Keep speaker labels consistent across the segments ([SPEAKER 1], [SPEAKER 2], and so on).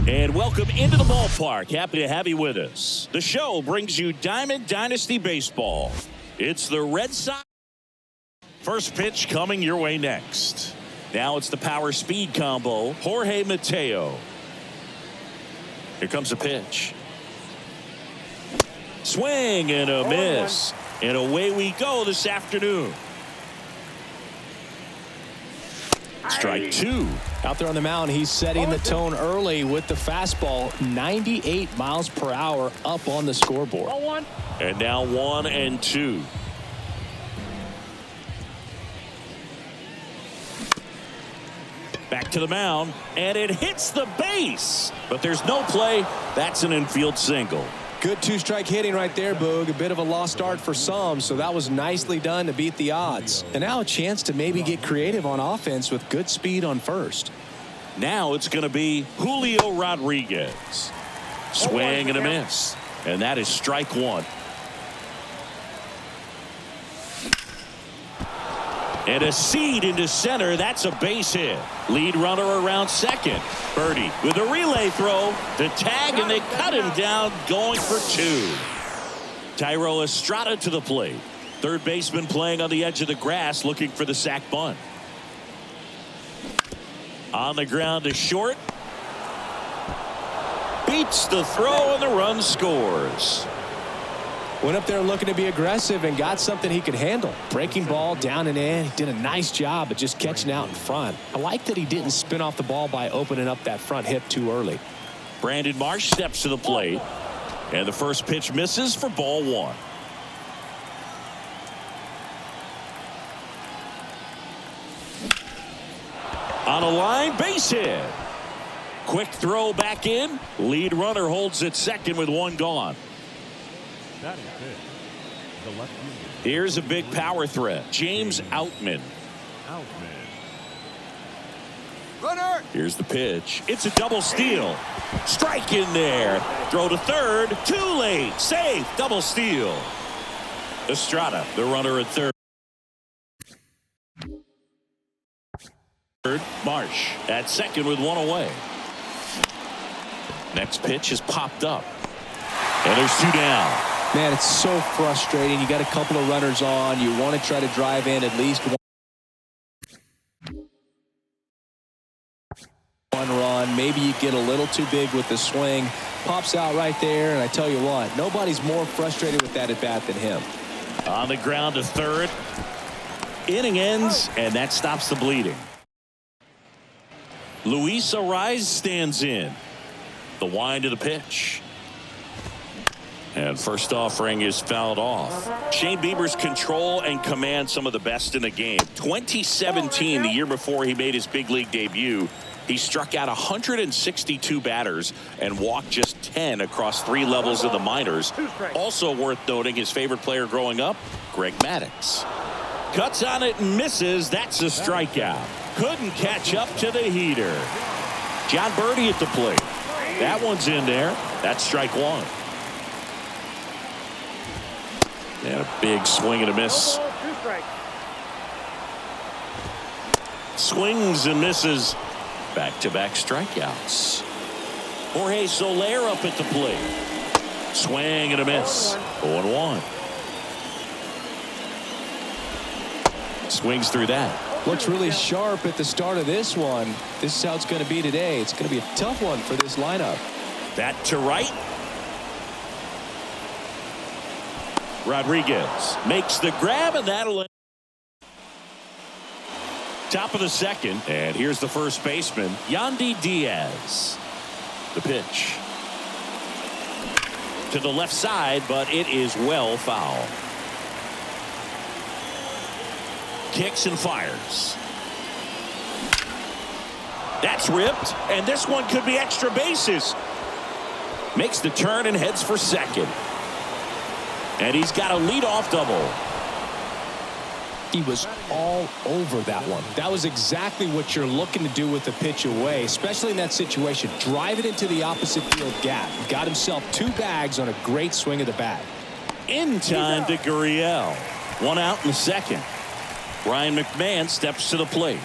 [SPEAKER 1] And welcome into the ballpark. Happy to have you with us. The show brings you Diamond Dynasty Baseball. It's the Red Sox. First pitch coming your way next. Now it's the power speed combo. Jorge Mateo. Here comes a pitch. Swing and a miss. And away we go this afternoon. Strike two.
[SPEAKER 2] Out there on the mound, he's setting the tone early with the fastball. 98 miles per hour up on the scoreboard.
[SPEAKER 1] And now 1-2. Back to the mound, and it hits the base. But there's no play. That's an infield single.
[SPEAKER 2] Good two-strike hitting right there, Boog. A bit of a lost start for some, so that was nicely done to beat the odds. And now a chance to maybe get creative on offense with good speed on first.
[SPEAKER 1] Now it's going to be Julio Rodriguez. Swing and a miss. And that is strike one. And a seed into center. That's a base hit. Lead runner around second. Birdie with a relay throw. The tag, and they cut him down going for two. Thairo Estrada to the plate. Third baseman playing on the edge of the grass looking for the sac bunt. On the ground to short. Beats the throw, and the run scores.
[SPEAKER 2] Went up there looking to be aggressive and got something he could handle. Breaking ball down and in. He did a nice job of just catching out in front. I like that he didn't spin off the ball by opening up that front hip too early.
[SPEAKER 1] Brandon Marsh steps to the plate. And the first pitch misses for ball one. On a line, base hit. Quick throw back in. Lead runner holds at second with one gone.
[SPEAKER 3] That is big. The left fielder.
[SPEAKER 1] Here's a big power threat. James Outman.
[SPEAKER 3] Runner.
[SPEAKER 1] Here's the pitch. It's a double steal. Strike in there. Throw to third. Too late. Safe. Double steal. Estrada, the runner at third. Marsh at second with one away. Next pitch is popped up. And there's two down.
[SPEAKER 2] Man, it's so frustrating. You got a couple of runners on. You want to try to drive in at least one run. Maybe you get a little too big with the swing. Pops out right there, and I tell you what, nobody's more frustrated with that at bat than him.
[SPEAKER 1] On the ground to third. Inning ends, and that stops the bleeding. Luis Ariz stands in. The wind of the pitch. And first offering is fouled off. Shane Bieber's control and command some of the best in the game. 2017, the year before he made his big league debut, he struck out 162 batters and walked just 10 across 3 levels of the minors. Also worth noting, his favorite player growing up, Greg Maddux. Cuts on it and misses. That's a strikeout. Couldn't catch up to the heater. John Birdie at the plate. That one's in there. That's strike one. And a big swing and a miss. Swings and misses. Back-to-back strikeouts. Jorge Soler up at the plate. Swing and a miss. 0-1. Swings through that.
[SPEAKER 2] Looks really sharp at the start of this one. This is how it's going to be today. It's going to be a tough one for this lineup.
[SPEAKER 1] That to right. Rodriguez makes the grab, and that'll end. Top of the second, and here's the first baseman, Yandy Diaz. The pitch to the left side, but it is well foul. Kicks and fires. That's ripped, and this one could be extra bases. Makes the turn and heads for second. And he's got a leadoff double.
[SPEAKER 2] He was all over that one. That was exactly what you're looking to do with the pitch away, especially in that situation. Drive it into the opposite field gap. Got himself 2 bags on a great swing of the bat.
[SPEAKER 1] In time to Gurriel. 1 out in the second. Ryan McMahon steps to the plate.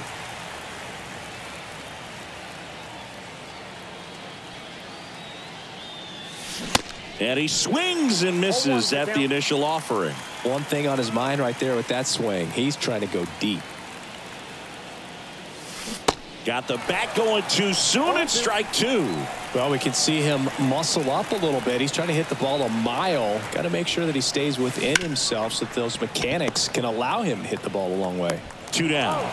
[SPEAKER 1] And he swings and misses at the initial offering.
[SPEAKER 2] One thing on his mind right there with that swing. He's trying to go deep.
[SPEAKER 1] Got the bat going too soon and strike two.
[SPEAKER 2] Well, we can see him muscle up a little bit. He's trying to hit the ball a mile. Got to make sure that he stays within himself so that those mechanics can allow him to hit the ball a long way.
[SPEAKER 1] 2 down.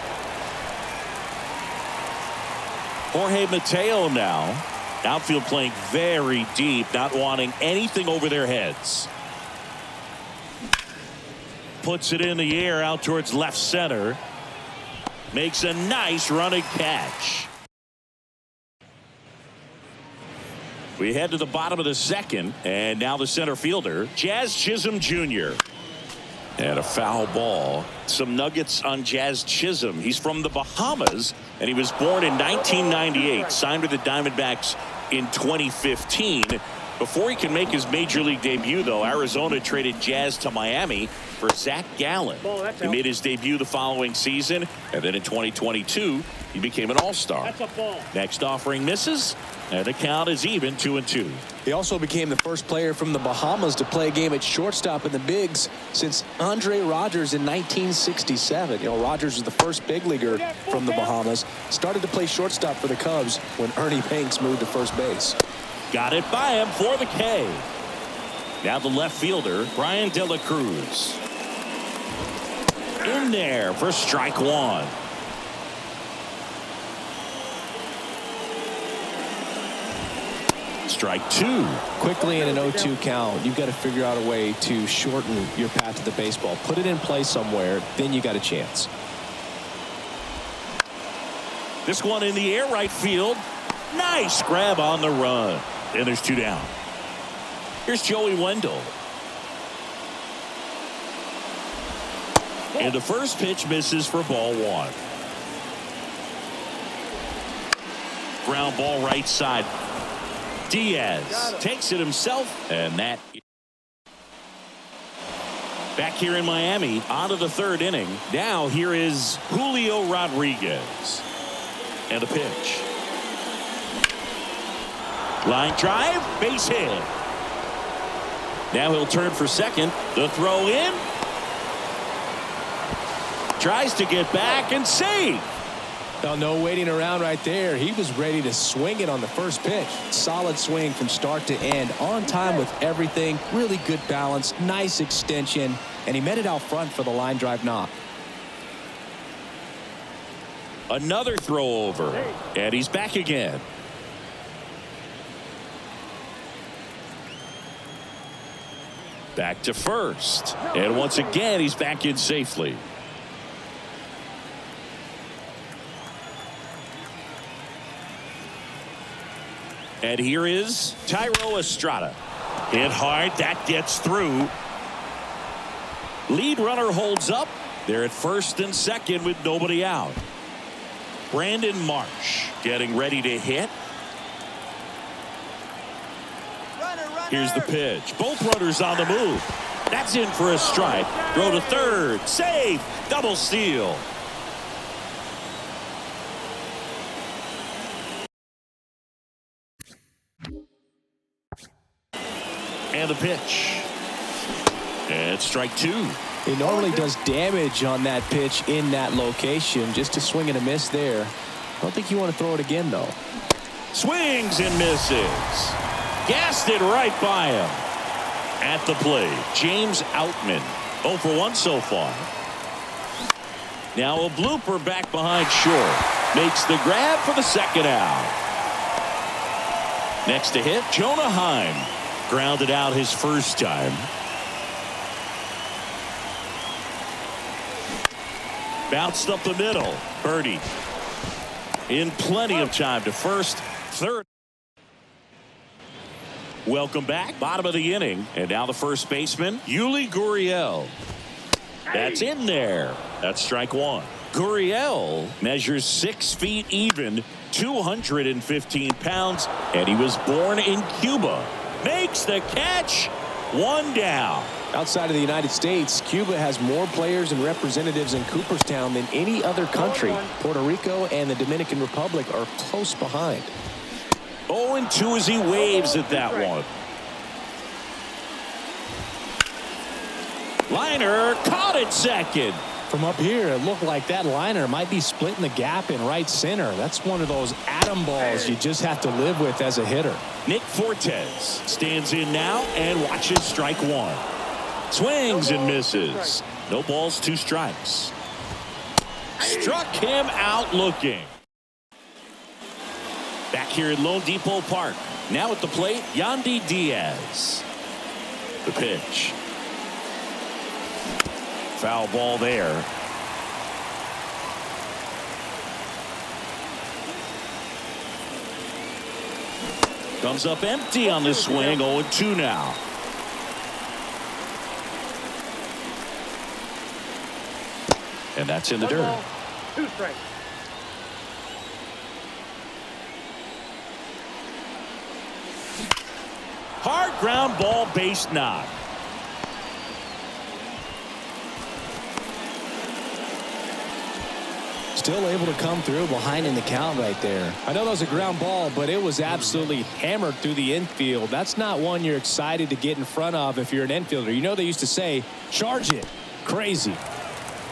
[SPEAKER 1] Jorge Mateo now. Outfield playing very deep, not wanting anything over their heads. Puts it in the air out towards left center. Makes a nice running catch. We head to the bottom of the second, and now the center fielder, Jazz Chisholm Jr. And a foul ball. Some nuggets on Jazz Chisholm. He's from the Bahamas, and he was born in 1998. Signed with the Diamondbacks in 2015. Before he can make his major league debut, though, Arizona traded Jazz to Miami for Zach Gallen. He made his debut the following season, and then in 2022, he became an all-star. Next offering misses, and the count is even 2-2.
[SPEAKER 2] He also became the first player from the Bahamas to play a game at shortstop in the bigs since Andre Rogers in 1967. You know, Rogers was the first big leaguer from the Bahamas. Started to play shortstop for the Cubs when Ernie Banks moved to first base.
[SPEAKER 1] Got it by him for the K. Now the left fielder, Brian De La Cruz. In there for strike one. Strike two.
[SPEAKER 2] Quickly in an 0-2 count, you've got to figure out a way to shorten your path to the baseball. Put it in play somewhere, then you got a chance.
[SPEAKER 1] This one in the air right field. Nice grab on the run. And there's 2 down. Here's Joey Wendell. And the first pitch misses for ball one. Ground ball right side. Diaz takes it himself, and that. Back here in Miami, on to the third inning. Now here is Julio Rodriguez. And a pitch. Line drive, base hit. Now he'll turn for second. The throw in. Tries to get back and save.
[SPEAKER 2] Well, no waiting around right there. He was ready to swing it on the first pitch. Solid swing from start to end. On time with everything. Really good balance. Nice extension. And he met it out front for the line drive knock.
[SPEAKER 1] Another throw over. And he's back again. Back to first. And once again, he's back in safely. And here is Thairo Estrada. Hit hard. That gets through. Lead runner holds up. They're at first and second with nobody out. Brandon Marsh getting ready to hit. Here's the pitch. Both runners on the move. That's in for a strike. Throw to third. Save. Double steal. And the pitch. And strike two.
[SPEAKER 2] He normally does damage on that pitch in that location. Just a swing and a miss there. I don't think you want to throw it again, though.
[SPEAKER 1] Swings and misses. Gassed it right by him. At the plate, James Outman. 0 for 1 so far. Now a blooper back behind short. Makes the grab for the second out. Next to hit, Jonah Heim. Grounded out his first time. Bounced up the middle. Birdie. In plenty of time to first, third. Welcome back. Bottom of the inning. And now the first baseman, Yuli Gurriel. That's in there. That's strike one. Gurriel measures 6 feet even, 215 pounds, and he was born in Cuba. Makes the catch. 1 down.
[SPEAKER 2] Outside of the United States, Cuba has more players and representatives in Cooperstown than any other country. Puerto Rico and the Dominican Republic are close behind.
[SPEAKER 1] 0-2 as he waves at that one. Liner caught at second.
[SPEAKER 2] From up here, it looked like that liner might be splitting the gap in right center. That's one of those atom balls you just have to live with as a hitter.
[SPEAKER 1] Nick Fortes stands in now and watches strike one. Swings and misses. No balls, 2 strikes. Struck him out looking. Back here at Lone Depot Park. Now at the plate, Yandy Diaz. The pitch. Foul ball there. Comes up empty on the swing. 0-2 now. And that's in the dirt.
[SPEAKER 4] 2 strikes.
[SPEAKER 1] Hard ground ball, base knock.
[SPEAKER 2] Still able to come through behind in the count right there. I know that was a ground ball, but it was absolutely hammered through the infield. That's not one you're excited to get in front of if you're an infielder. You know they used to say, charge it. Crazy.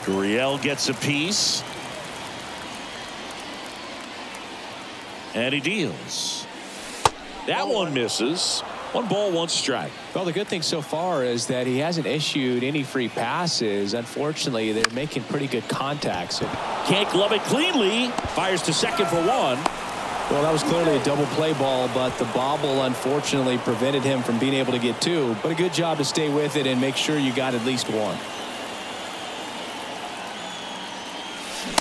[SPEAKER 1] Gurriel gets a piece. And he deals. That one misses. 1 ball, 1 strike.
[SPEAKER 2] Well, the good thing so far is that he hasn't issued any free passes. Unfortunately, they're making pretty good contacts.
[SPEAKER 1] Can't glove it cleanly. Fires to second for 1.
[SPEAKER 2] Well, that was clearly a double play ball, but the bobble unfortunately prevented him from being able to get 2. But a good job to stay with it and make sure you got at least 1.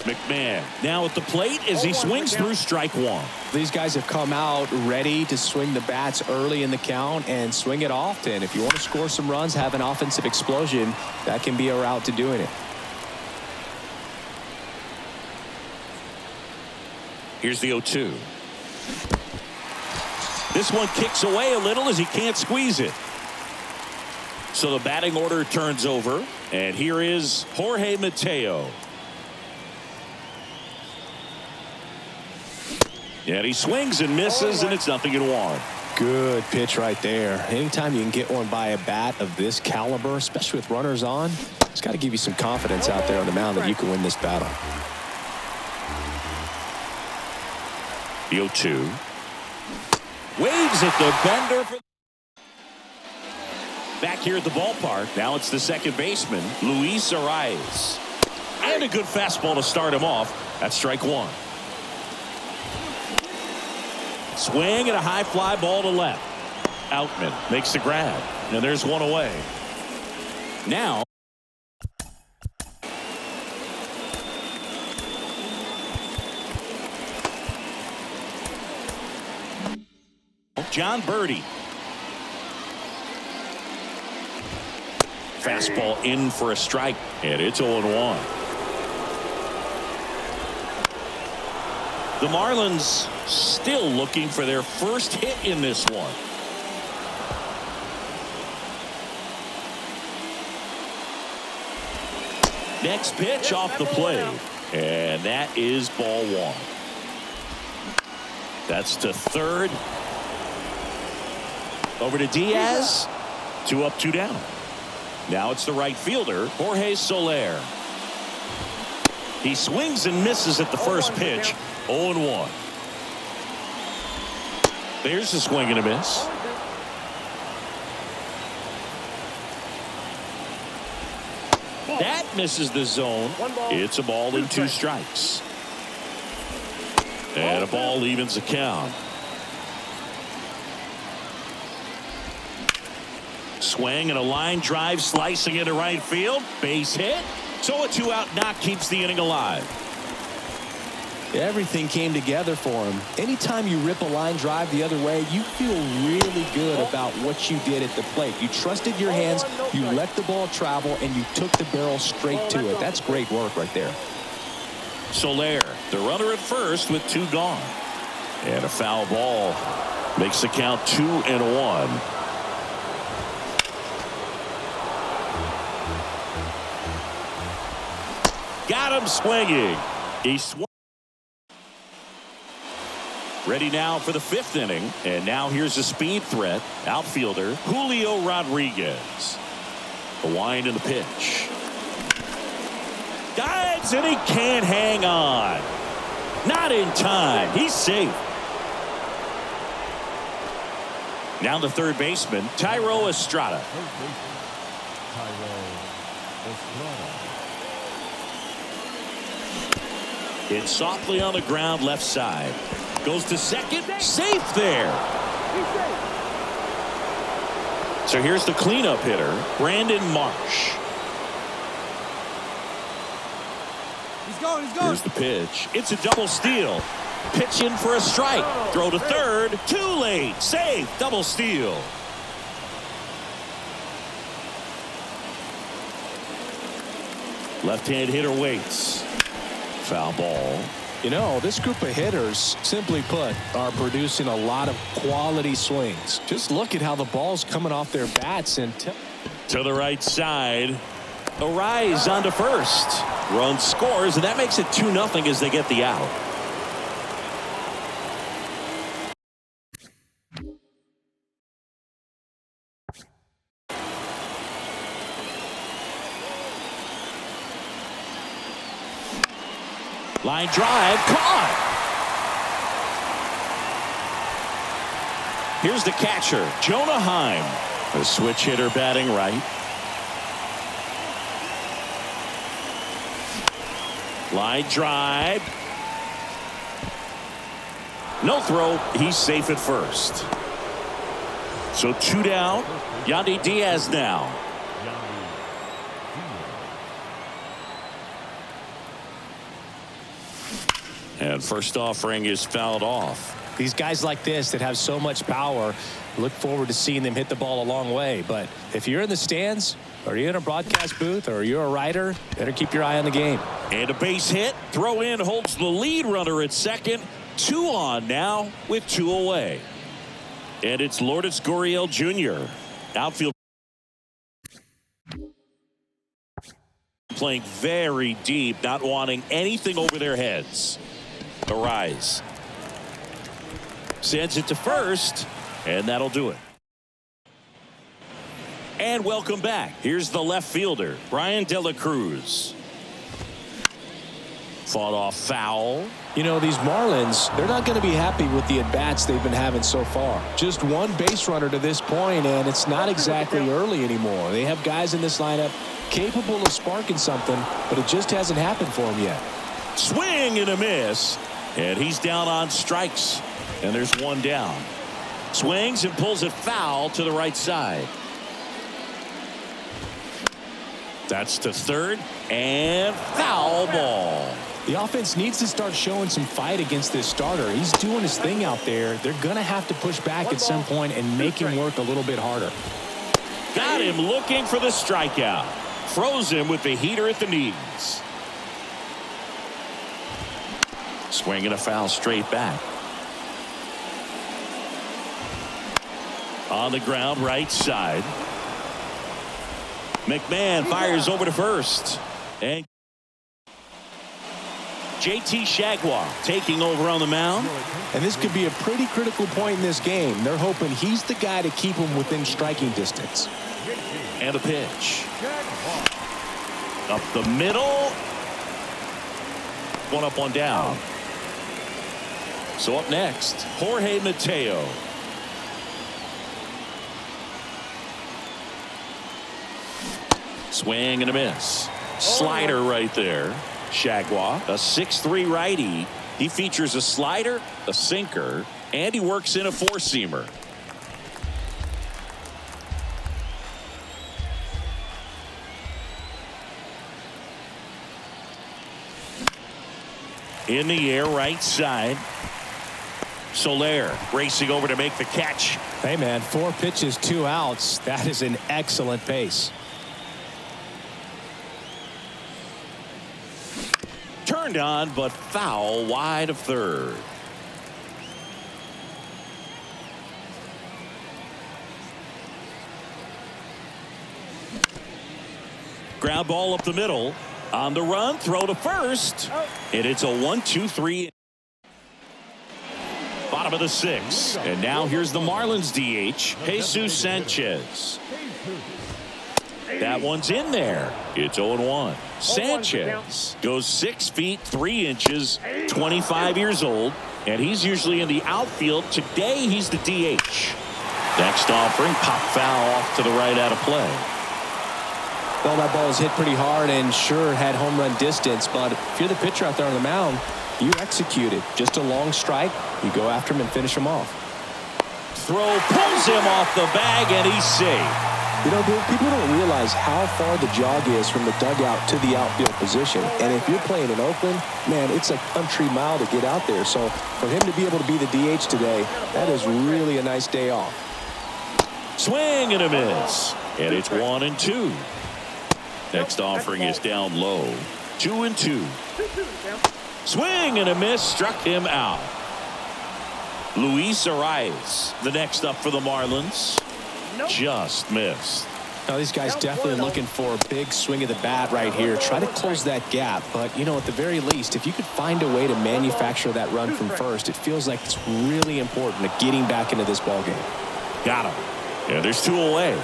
[SPEAKER 1] McMahon now at the plate as he swings through strike 1.
[SPEAKER 2] These guys have come out ready to swing the bats early in the count and swing it often. If you want to score some runs, have an offensive explosion, that can be a route to doing it.
[SPEAKER 1] Here's the 0-2. This one kicks away a little as he can't squeeze it. So the batting order turns over, and here is Jorge Mateo. And he swings and misses, and it's 0-1.
[SPEAKER 2] Good pitch right there. Anytime you can get one by a bat of this caliber, especially with runners on, it's got to give you some confidence out there on the mound that you can win this battle.
[SPEAKER 1] The 0-2. Waves at the bender. Back here at the ballpark. Now it's the second baseman, Luis Arraez. And a good fastball to start him off. That's strike 1. Swing and a high fly ball to left. Outman makes the grab. And there's 1 away. Now. John Birdie. Fastball in for a strike. And it's 0-1. The Marlins still looking for their first hit in this one. Next pitch off the plate. And that is ball 1. That's to third. Over to Diaz. 2 up, 2 down. Now it's the right fielder, Jorge Soler. He swings and misses at the first pitch. 0-1. There's the swing and a miss. That misses the zone. It's a ball and 2 strikes. And a ball evens the count. Swing and a line drive slicing into right field. Base hit. So a 2-out knock keeps the inning alive.
[SPEAKER 2] Everything came together for him. Anytime you rip a line drive the other way, you feel really good about what you did at the plate. You trusted your hands, you let the ball travel, and you took the barrel straight to it. That's great work right there.
[SPEAKER 1] Soler, the runner at first with 2 gone. And a foul ball makes the count 2-1. Got him swinging. He swung. Ready now for the 5th inning. And now here's a speed threat. Outfielder Julio Rodriguez. The wind and the pitch. Dives and he can't hang on. Not in time. He's safe. Now the third baseman, Thairo Estrada. Hit softly on the ground left side. Goes to second. Safe there. So here's the cleanup hitter, Brandon Marsh.
[SPEAKER 4] He's going.
[SPEAKER 1] Here's the pitch. It's a double steal. Pitch in for a strike. Throw to third. Too late. Safe. Double steal. Left-hand hitter waits. Foul ball.
[SPEAKER 2] You know, this group of hitters, simply put, are producing a lot of quality swings. Just look at how the ball's coming off their bats. And
[SPEAKER 1] to the right side. A rise onto first. Run scores, and that makes it 2-0 as they get the out. Line drive, caught. Here's the catcher, Jonah Heim. The switch hitter batting right. Line drive. No throw. He's safe at first. So 2 down. Yandy Diaz now. And first offering is fouled off.
[SPEAKER 2] these guys like this that have so much power, look forward to seeing them hit the ball a long way. But if you're in the stands or you're in a broadcast booth or you're a writer, better keep your eye on the game.
[SPEAKER 1] And a base hit. Throw in holds the lead runner at second. 2 on now with 2 away. And it's Lourdes Gurriel Jr. Outfield playing very deep, not wanting anything over their heads. The rise. Sends it to first, and that'll do it. And welcome back. Here's the left fielder, Brian De La Cruz. Fought off foul.
[SPEAKER 2] You know, these Marlins, they're not going to be happy with the at-bats they've been having so far. Just one base runner to this point, and it's not exactly early anymore. They have guys in this lineup capable of sparking something, but it just hasn't happened for them yet.
[SPEAKER 1] Swing and a miss, and he's down on strikes, and there's 1 down. Swings and pulls it foul to the right side. That's to third, and foul ball.
[SPEAKER 2] The offense needs to start showing some fight against this starter. He's doing his thing out there. They're going to have to push back at some point and make him work a little bit harder.
[SPEAKER 1] Got him looking for the strikeout. Froze him with the heater at the knees. Swinging a foul straight back. On the ground, right side. McMahon fires over to first. And JT Jaguar taking over on the mound.
[SPEAKER 2] And this could be a pretty critical point in this game. They're hoping he's the guy to keep them within striking distance.
[SPEAKER 1] And a pitch. Up the middle. 1 up, 1 down. So up next, Jorge Mateo. Swing and a miss. Slider right there. Jaguar, a 6'3" righty. He features a slider, a sinker, and he works in a 4-seamer. In the air, right side. Soler racing over to make the catch.
[SPEAKER 2] Hey, man, 4 pitches, 2 outs. That is an excellent pace.
[SPEAKER 1] Turned on, but foul wide of third. Ground ball up the middle. On the run, throw to first. And it's a 1-2-3. Bottom of the 6th. And now here's the Marlins DH, Jesus Sanchez. That one's in there. It's 0-1. Sanchez goes 6 feet 3 inches, 25 years old, and he's usually in the outfield. Today he's the DH. Next offering, pop foul off to the right, out of play.
[SPEAKER 2] Well, that ball was hit pretty hard and sure had home run distance, but if you're the pitcher out there on the mound, you execute it. Just a long strike. You go after him and finish him off.
[SPEAKER 1] Throw pulls him off the bag, and he's safe.
[SPEAKER 2] You know, people don't realize how far the jog is from the dugout to the outfield position. And if you're playing in Oakland, man, it's a country mile to get out there. So for him to be able to be the DH today, that is really a nice day off.
[SPEAKER 1] Swing and a miss. And it's 1-2. Next offering is down low. 2-2. Swing and a miss. Struck him out. Luis Arias, the next up for the Marlins. Just missed.
[SPEAKER 2] Now, these guys definitely looking for a big swing of the bat right here. Try to close that gap. But, you know, at the very least, if you could find a way to manufacture that run from first, it feels like it's really important to getting back into this ballgame.
[SPEAKER 1] Got him. Yeah, there's 2 away.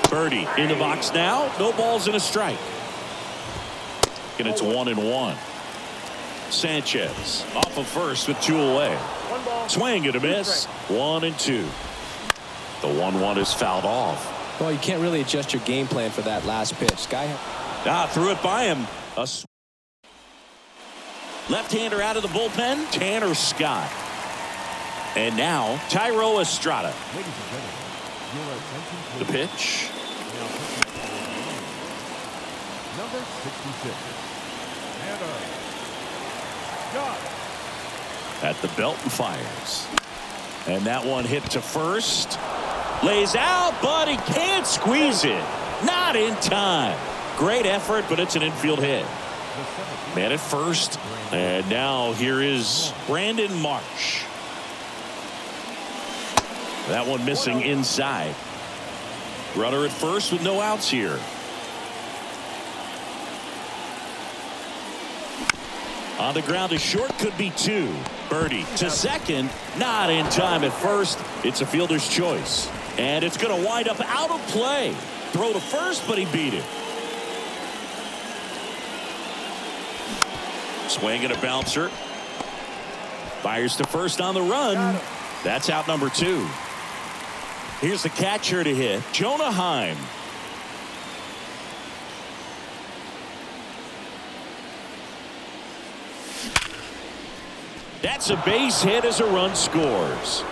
[SPEAKER 1] Birdie in the box now. No balls and a strike. And it's 1-1. Sanchez off of first with 2 away. Swing and a miss. 1-2. The 1-1 is fouled off.
[SPEAKER 2] Well, you can't really adjust your game plan for that last pitch.
[SPEAKER 1] Threw it by him. Left-hander out of the bullpen, Tanner Scott. And now Tyro Estrada. The pitch.
[SPEAKER 3] Number 66. Tanner Scott.
[SPEAKER 1] At the belt and fires. And that one hit to first. Lays out, but he can't squeeze it. Not in time. Great effort, but it's an infield hit. Man at first. And now here is Brandon Marsh. That one missing inside. Runner at first with no outs here. On the ground to short, could be 2. Birdie to second, not in time at first. It's a fielder's choice. And it's going to wind up out of play. Throw to first, but he beat it. Swing and a bouncer. Fires to first on the run. That's out number 2. Here's the catcher to hit, Jonah Heim. That's a base hit as a run scores.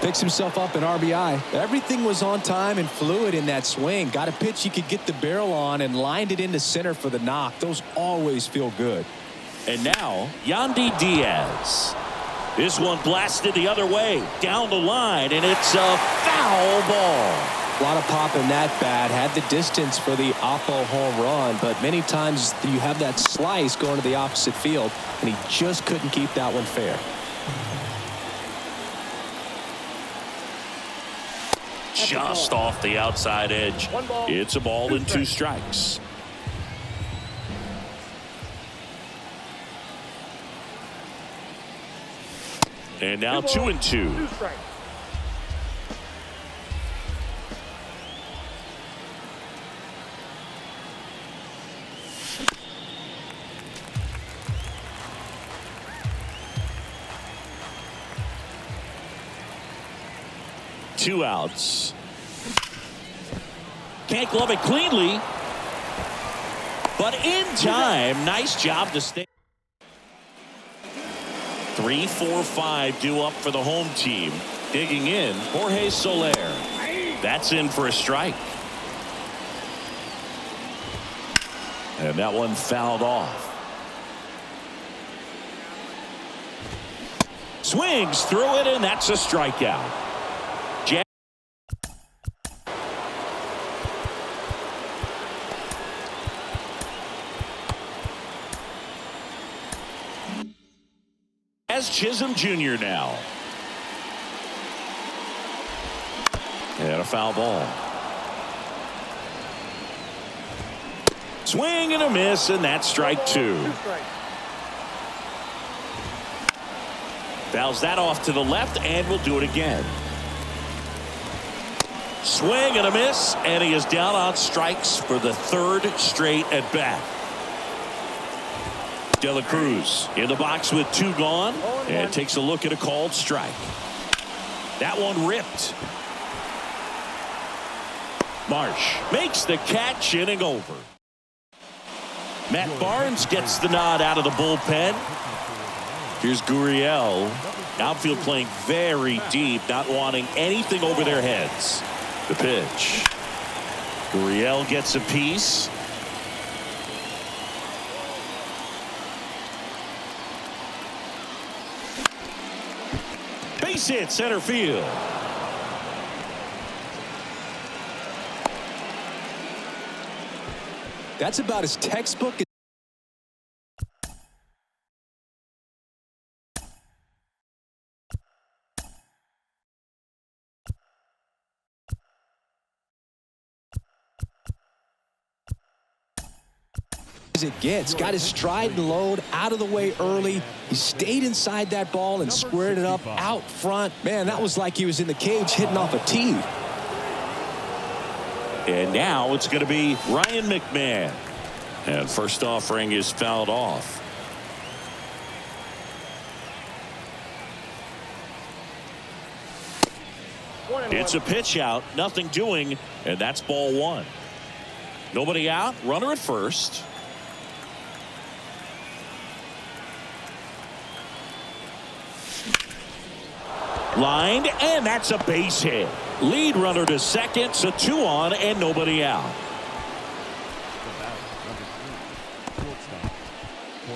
[SPEAKER 2] Picks himself up an RBI. Everything was on time and fluid in that swing. Got a pitch he could get the barrel on and lined it into center for the knock. Those always feel good.
[SPEAKER 1] And now Yandy Diaz. This one blasted the other way down the line, and it's a foul ball.
[SPEAKER 2] A lot of pop in that bat. Had the distance for the Oppo home run, but many times you have that slice going to the opposite field, and he just couldn't keep that one fair.
[SPEAKER 1] Just off the outside edge. It's a ball and 2 strikes. And now 2-2. Two outs. Can't glove it cleanly, but in time. Nice job to stay. 3, 4, 5 due up for the home team. Digging in, Jorge Soler. That's in for a strike. And that one fouled off. Swings through it, and that's a strikeout. As Chisholm Jr. now. And a foul ball. Swing and a miss, and that's strike two. Fouls that off to the left, and we'll do it again. Swing and a miss, and he is down on strikes for the third straight at bat. De La Cruz in the box with two gone, and takes a look at a called strike. That one ripped. Marsh makes the catch, inning over. Matt Barnes gets the nod out of the bullpen. Here's Gurriel. Outfield playing very deep, not wanting anything over their heads. The pitch. Gurriel gets a piece. Base hit center field.
[SPEAKER 2] That's about as textbook as it gets. Got his stride and load out of the way early. He stayed inside that ball and squared it up out front. Man, that was like he was in the cage hitting off a tee.
[SPEAKER 1] And now it's going to be Ryan McMahon. And first offering is fouled off. It's a pitch out, nothing doing, and that's ball one. Nobody out, runner at first. Lined, and that's a base hit. Lead runner to second, so two on and nobody out.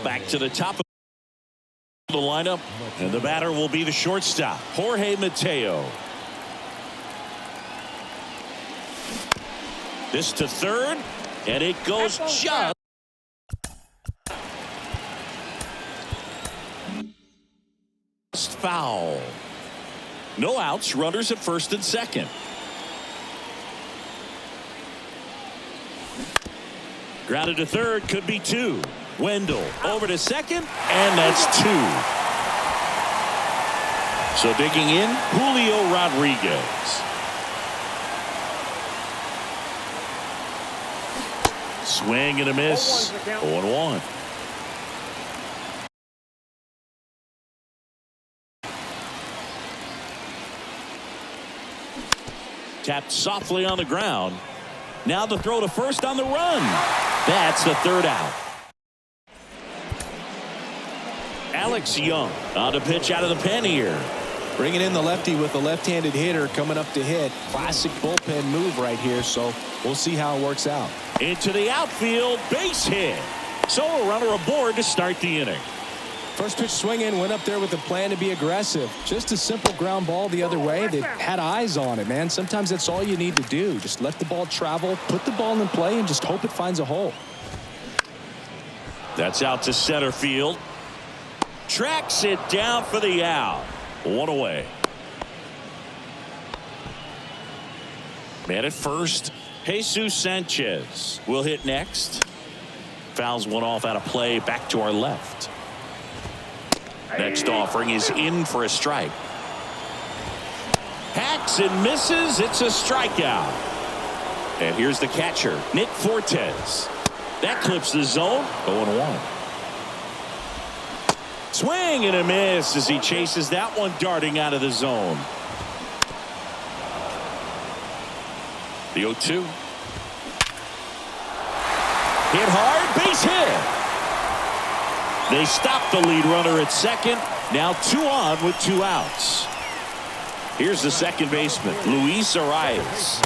[SPEAKER 1] Back to the top of the lineup, and the batter will be the shortstop, Jorge Mateo. This to third, and it goes just foul. No outs, runners at first and second. Grounded to third, could be two. Wendell over to second, and that's two. So digging in, Julio Rodriguez. Swing and a miss. 0-1. Tapped softly on the ground. Now the throw to first on the run. That's the third out. Alex Young on a pitch out of the pen here.
[SPEAKER 2] Bringing in the lefty with the left-handed hitter coming up to hit. Classic bullpen move right here, so we'll see how it works out.
[SPEAKER 1] Into the outfield, base hit. So a runner aboard to start the inning.
[SPEAKER 2] First pitch swinging, went up there with a plan to be aggressive. Just a simple ground ball the other way that had eyes on it, man. Sometimes that's all you need to do. Just let the ball travel, put the ball in play, and just hope it finds a hole.
[SPEAKER 1] That's out to center field. Tracks it down for the out. One away. Man at first, Jesus Sanchez will hit next. Fouls one off out of play, back to our left. Next offering is in for a strike. Hacks and misses. It's a strikeout. And here's the catcher, Nick Fortes. That clips the zone. 0-1. Swing and a miss as he chases that one darting out of the zone. The 0-2. Hit hard, base hit. They stop the lead runner at second. Now two on with two outs. Here's the second baseman, Luis Arias.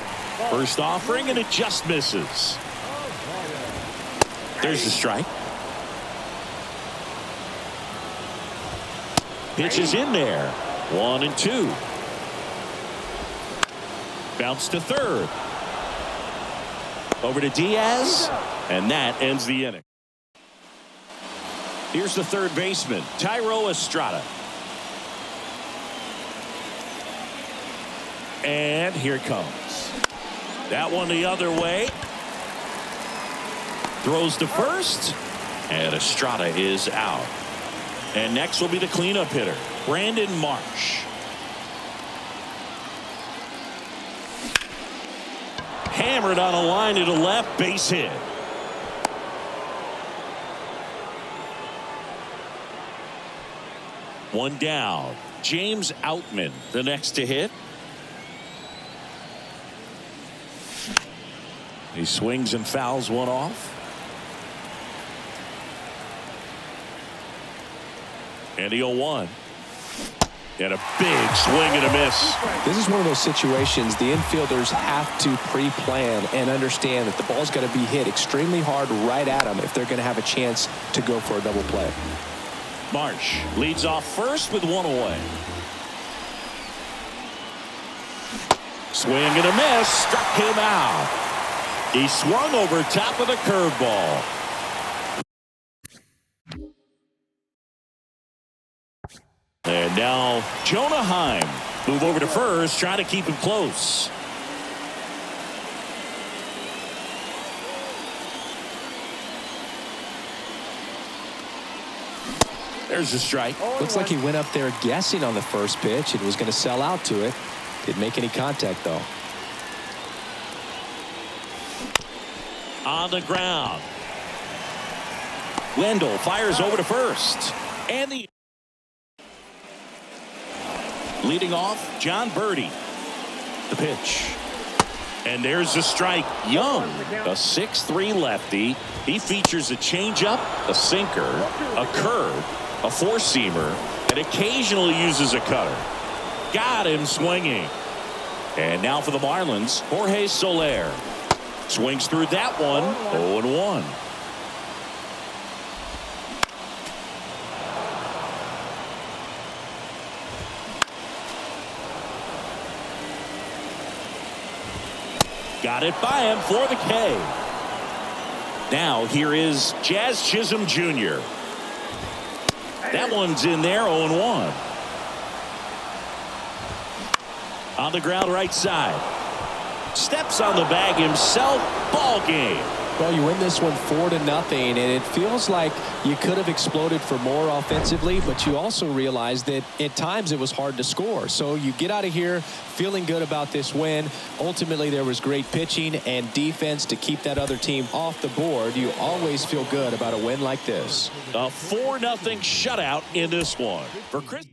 [SPEAKER 1] First offering, and it just misses. There's the strike. Pitch is in there. 1-2. Bounce to third. Over to Diaz, and that ends the inning. Here's the third baseman, Thairo Estrada. And here it comes. That one the other way. Throws to first. And Estrada is out. And next will be the cleanup hitter, Brandon Marsh. Hammered on a line to the left, base hit. One down. James Outman, the next to hit. He swings and fouls one off. And the 0-1. And a big swing and a miss.
[SPEAKER 2] This is one of those situations the infielders have to pre-plan and understand that the ball's got to be hit extremely hard right at them if they're going to have a chance to go for a double play.
[SPEAKER 1] Marsh leads off first with one away. Swing and a miss. Struck him out. He swung over top of the curveball. And now Jonah Heim move over to first, trying to keep him close. There's a strike.
[SPEAKER 2] Looks like he went up there guessing on the first pitch and was going to sell out to it. Didn't make any contact though.
[SPEAKER 1] On the ground. Wendell fires over to first. And the leading off, John Birdie. The pitch. And there's the strike. Young, a 6'3" lefty. He features a changeup, a sinker, a curve, a four-seamer, and occasionally uses a cutter. Got him swinging. And now for the Marlins, Jorge Soler. Swings through that one, 0-1. Got it by him for the K. Now here is Jazz Chisholm Jr. That one's in there, 0-1. On the ground right side. Steps on the bag himself. Ball game.
[SPEAKER 2] Well, you win this one 4-0, and it feels like you could have exploded for more offensively, but you also realize that at times it was hard to score. So you get out of here feeling good about this win. Ultimately, there was great pitching and defense to keep that other team off the board. You always feel good about a win like this.
[SPEAKER 1] A 4-0 shutout in this one. For Chris.